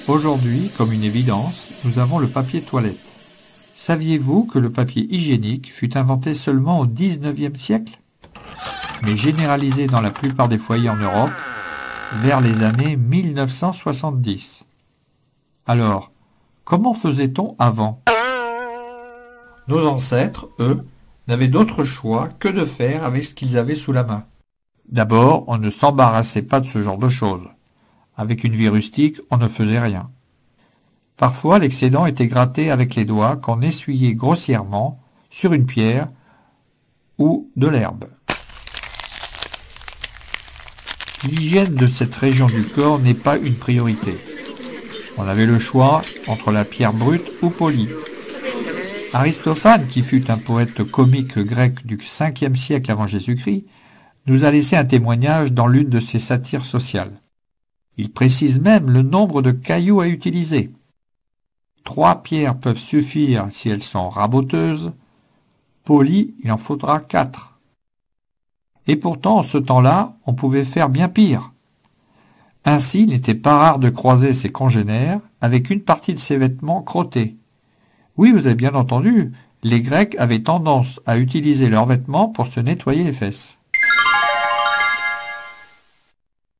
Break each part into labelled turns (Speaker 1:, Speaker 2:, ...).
Speaker 1: Aujourd'hui, comme une évidence, nous avons le papier toilette. Saviez-vous que le papier hygiénique fut inventé seulement au XIXe siècle, mais généralisé dans la plupart des foyers en Europe vers les années 1970? Alors, comment faisait-on avant? Nos ancêtres, eux, n'avaient d'autre choix que de faire avec ce qu'ils avaient sous la main. D'abord, on ne s'embarrassait pas de ce genre de choses. Avec une vie rustique, on ne faisait rien. Parfois, l'excédent était gratté avec les doigts qu'on essuyait grossièrement sur une pierre ou de l'herbe. L'hygiène de cette région du corps n'est pas une priorité. On avait le choix entre la pierre brute ou polie. Aristophane, qui fut un poète comique grec du 5e siècle avant Jésus-Christ, nous a laissé un témoignage dans l'une de ses satires sociales. Il précise même le nombre de cailloux à utiliser. 3 pierres peuvent suffire si elles sont raboteuses. Polies, il en faudra 4. Et pourtant, en ce temps-là, on pouvait faire bien pire. Ainsi, il n'était pas rare de croiser ses congénères avec une partie de ses vêtements crottés. Oui, vous avez bien entendu, les Grecs avaient tendance à utiliser leurs vêtements pour se nettoyer les fesses.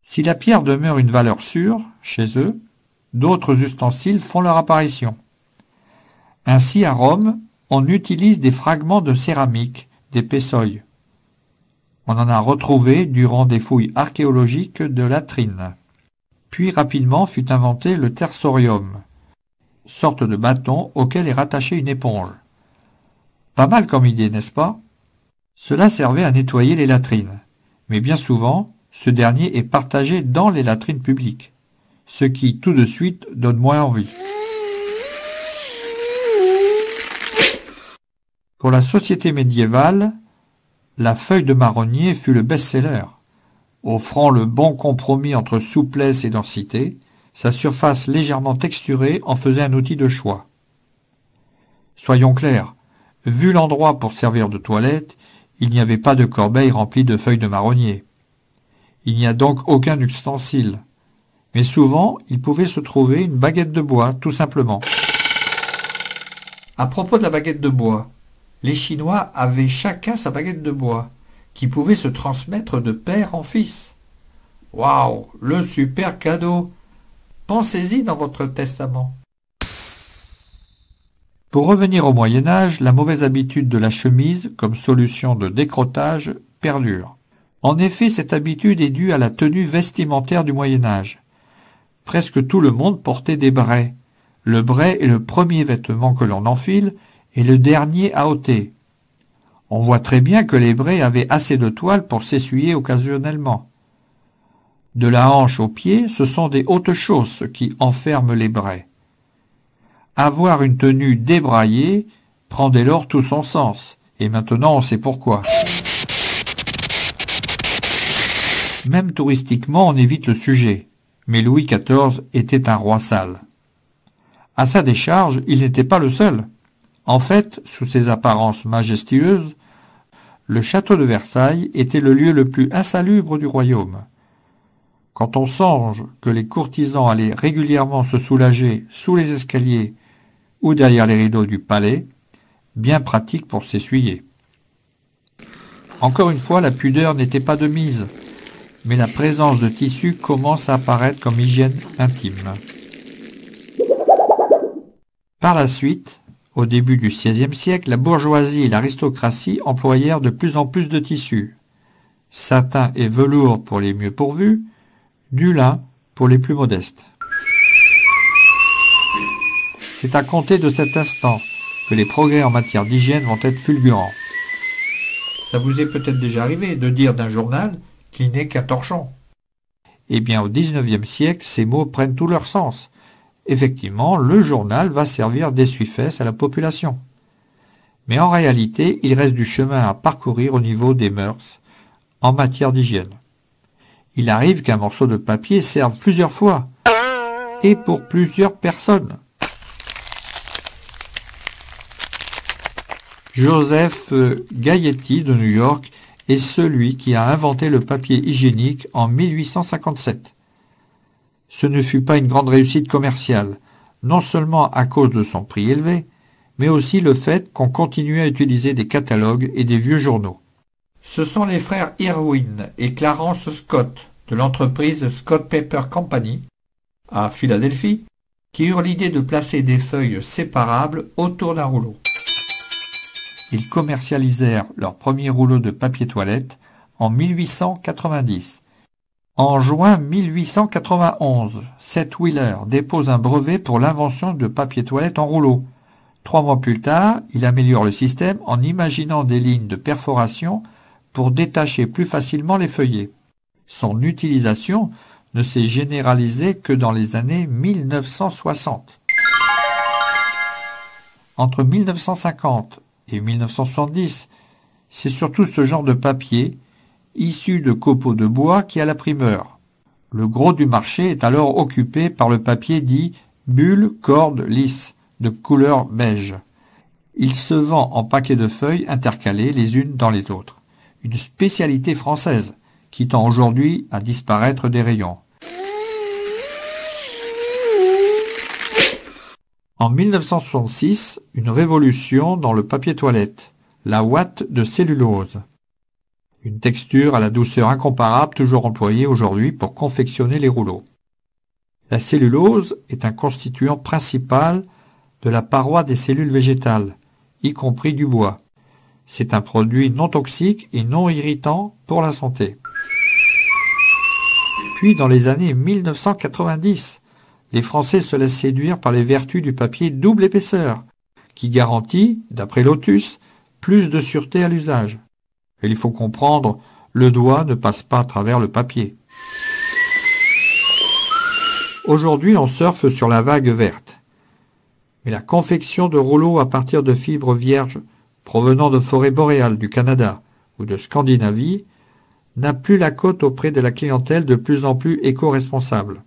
Speaker 1: Si la pierre demeure une valeur sûre, chez eux, d'autres ustensiles font leur apparition. Ainsi, à Rome, on utilise des fragments de céramique, des pesseuils. On en a retrouvé durant des fouilles archéologiques de latrines. Puis rapidement fut inventé le tersorium, sorte de bâton auquel est rattachée une éponge. Pas mal comme idée, n'est-ce pas? Cela servait à nettoyer les latrines, mais bien souvent, ce dernier est partagé dans les latrines publiques, ce qui, tout de suite, donne moins envie. Pour la société médiévale, la feuille de marronnier fut le best-seller. Offrant le bon compromis entre souplesse et densité, sa surface légèrement texturée en faisait un outil de choix. Soyons clairs, vu l'endroit pour servir de toilette, il n'y avait pas de corbeille remplie de feuilles de marronnier. Il n'y a donc aucun ustensile. Mais souvent, il pouvait se trouver une baguette de bois, tout simplement. À propos de la baguette de bois, les Chinois avaient chacun sa baguette de bois, qui pouvait se transmettre de père en fils. Waouh, le super cadeau! Pensez-y dans votre testament. Pour revenir au Moyen-Âge, la mauvaise habitude de la chemise comme solution de décrottage perdure. En effet, cette habitude est due à la tenue vestimentaire du Moyen-Âge. Presque tout le monde portait des braies. Le brai est le premier vêtement que l'on enfile et le dernier à ôter. On voit très bien que les braies avaient assez de toile pour s'essuyer occasionnellement. De la hanche au pied, ce sont des hautes chausses qui enferment les braies. Avoir une tenue débraillée prend dès lors tout son sens, et maintenant on sait pourquoi. Même touristiquement, on évite le sujet, mais Louis XIV était un roi sale. À sa décharge, il n'était pas le seul. En fait, sous ses apparences majestueuses, le château de Versailles était le lieu le plus insalubre du royaume. Quand on songe que les courtisans allaient régulièrement se soulager sous les escaliers ou derrière les rideaux du palais, bien pratique pour s'essuyer. Encore une fois, la pudeur n'était pas de mise, mais la présence de tissu commence à apparaître comme hygiène intime. Par la suite, au début du XVIe siècle, la bourgeoisie et l'aristocratie employèrent de plus en plus de tissus. Satin et velours pour les mieux pourvus, du lin pour les plus modestes. C'est à compter de cet instant que les progrès en matière d'hygiène vont être fulgurants. Ça vous est peut-être déjà arrivé de dire d'un journal qu'il n'est qu'un torchon. Eh bien, au XIXe siècle, ces mots prennent tout leur sens. Effectivement, le journal va servir d'essuie-fesses à la population. Mais en réalité, il reste du chemin à parcourir au niveau des mœurs en matière d'hygiène. Il arrive qu'un morceau de papier serve plusieurs fois, et pour plusieurs personnes. Joseph Gayety de New York est celui qui a inventé le papier hygiénique en 1857. Ce ne fut pas une grande réussite commerciale, non seulement à cause de son prix élevé, mais aussi le fait qu'on continuait à utiliser des catalogues et des vieux journaux. Ce sont les frères Irwin et Clarence Scott de l'entreprise Scott Paper Company à Philadelphie qui eurent l'idée de placer des feuilles séparables autour d'un rouleau. Ils commercialisèrent leur premier rouleau de papier toilette en 1890. En juin 1891, Seth Wheeler dépose un brevet pour l'invention de papier toilette en rouleau. 3 mois plus tard, il améliore le système en imaginant des lignes de perforation pour détacher plus facilement les feuillets. Son utilisation ne s'est généralisée que dans les années 1960. Entre 1950 et 1970, c'est surtout ce genre de papier, issu de copeaux de bois, qui a la primeur. Le gros du marché est alors occupé par le papier dit bulle corde lisse, de couleur beige. Il se vend en paquets de feuilles intercalées les unes dans les autres. Une spécialité française, qui tend aujourd'hui à disparaître des rayons. En 1966, une révolution dans le papier toilette, la ouate de cellulose. Une texture à la douceur incomparable toujours employée aujourd'hui pour confectionner les rouleaux. La cellulose est un constituant principal de la paroi des cellules végétales, y compris du bois. C'est un produit non toxique et non irritant pour la santé. Puis dans les années 1990, les Français se laissent séduire par les vertus du papier double épaisseur, qui garantit, d'après Lotus, plus de sûreté à l'usage. Et il faut comprendre, le doigt ne passe pas à travers le papier. Aujourd'hui, on surfe sur la vague verte. Mais la confection de rouleaux à partir de fibres vierges provenant de forêts boréales du Canada ou de Scandinavie n'a plus la cote auprès de la clientèle de plus en plus éco-responsable.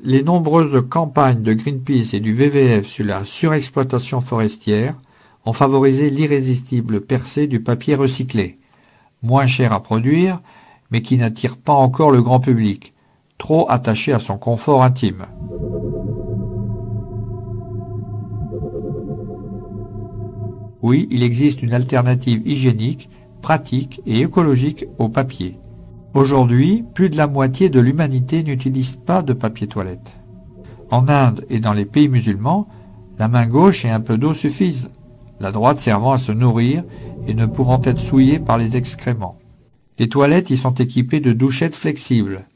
Speaker 1: Les nombreuses campagnes de Greenpeace et du WWF sur la surexploitation forestière ont favorisé l'irrésistible percée du papier recyclé, moins cher à produire, mais qui n'attire pas encore le grand public, trop attaché à son confort intime. Oui, il existe une alternative hygiénique, pratique et écologique au papier. Aujourd'hui, plus de la moitié de l'humanité n'utilise pas de papier toilette. En Inde et dans les pays musulmans, la main gauche et un peu d'eau suffisent, la droite servant à se nourrir et ne pouvant être souillée par les excréments. Les toilettes y sont équipées de douchettes flexibles,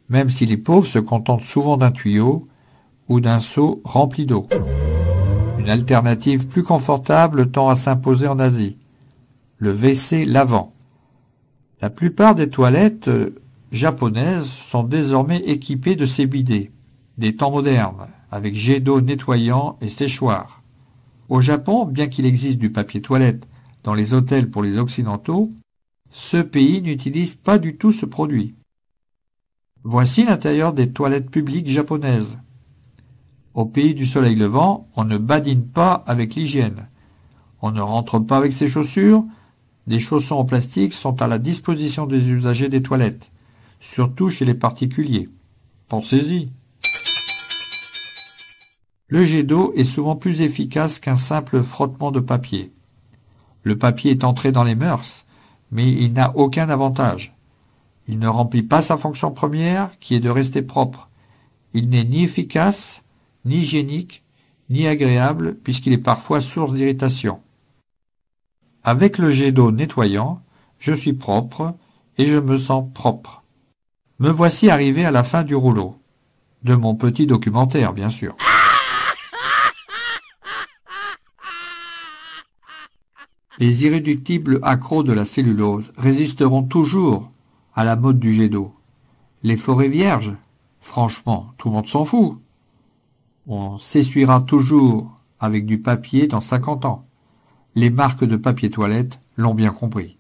Speaker 1: même si les pauvres se contentent souvent d'un tuyau ou d'un seau rempli d'eau. Une alternative plus confortable tend à s'imposer en Asie, le WC lavant. La plupart des toilettes japonaises sont désormais équipées de ces bidets, des temps modernes, avec jet d'eau nettoyant et séchoir. Au Japon, bien qu'il existe du papier toilette dans les hôtels pour les occidentaux, ce pays n'utilise pas du tout ce produit. Voici l'intérieur des toilettes publiques japonaises. Au pays du soleil levant, on ne badine pas avec l'hygiène. On ne rentre pas avec ses chaussures. Des chaussons en plastique sont à la disposition des usagers des toilettes, surtout chez les particuliers. Pensez-y. Le jet d'eau est souvent plus efficace qu'un simple frottement de papier. Le papier est entré dans les mœurs, mais il n'a aucun avantage. Il ne remplit pas sa fonction première, qui est de rester propre. Il n'est ni efficace, ni hygiénique, ni agréable, puisqu'il est parfois source d'irritation. Avec le jet d'eau nettoyant, je suis propre et je me sens propre. Me voici arrivé à la fin du rouleau. De mon petit documentaire, bien sûr. Les irréductibles accros de la cellulose résisteront toujours à la mode du jet d'eau. Les forêts vierges, franchement, tout le monde s'en fout. On s'essuiera toujours avec du papier dans 50 ans. Les marques de papier toilette l'ont bien compris.